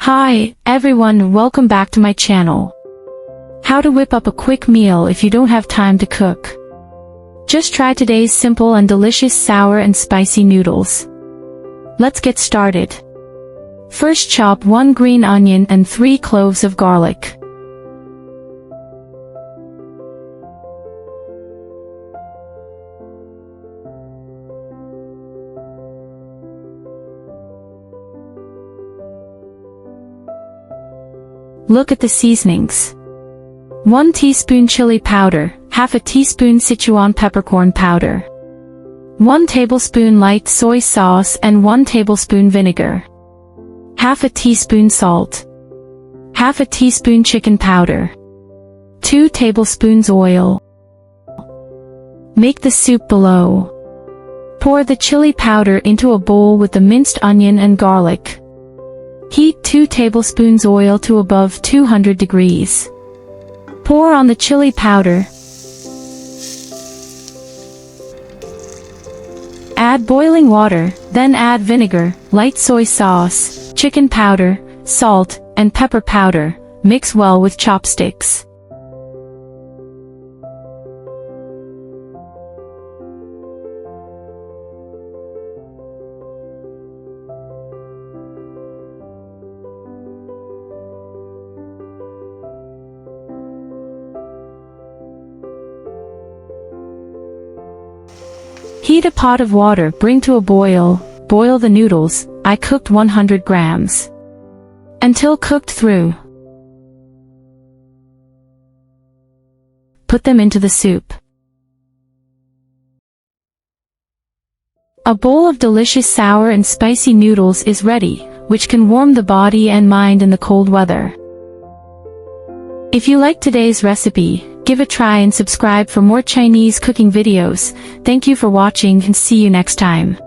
Hi, everyone, welcome back to my channel. How to whip up a quick meal if you don't have time to cook. Just try today's simple and delicious sour and spicy noodles. Let's get started. First, chop 1 green onion and 3 cloves of garlic. Look at the seasonings. 1 teaspoon chili powder, half a teaspoon Sichuan peppercorn powder, 1 tablespoon light soy sauce and 1 tablespoon vinegar, half a teaspoon salt, half a teaspoon chicken powder, 2 tablespoons oil. Make the soup below. Pour the chili powder into a bowl with the minced onion and garlic. Heat 2 tablespoons oil to above 200 degrees. Pour on the chili powder. Add boiling water, then add vinegar, light soy sauce, chicken powder, salt, and pepper powder. Mix well with chopsticks. Heat a pot of water, bring to a boil, boil the noodles. I cooked 100 grams. Until cooked through. Put them into the soup. A bowl of delicious sour and spicy noodles is ready, which can warm the body and mind in the cold weather. If you liked today's recipe, give a try and subscribe for more Chinese cooking videos. Thank you for watching and see you next time.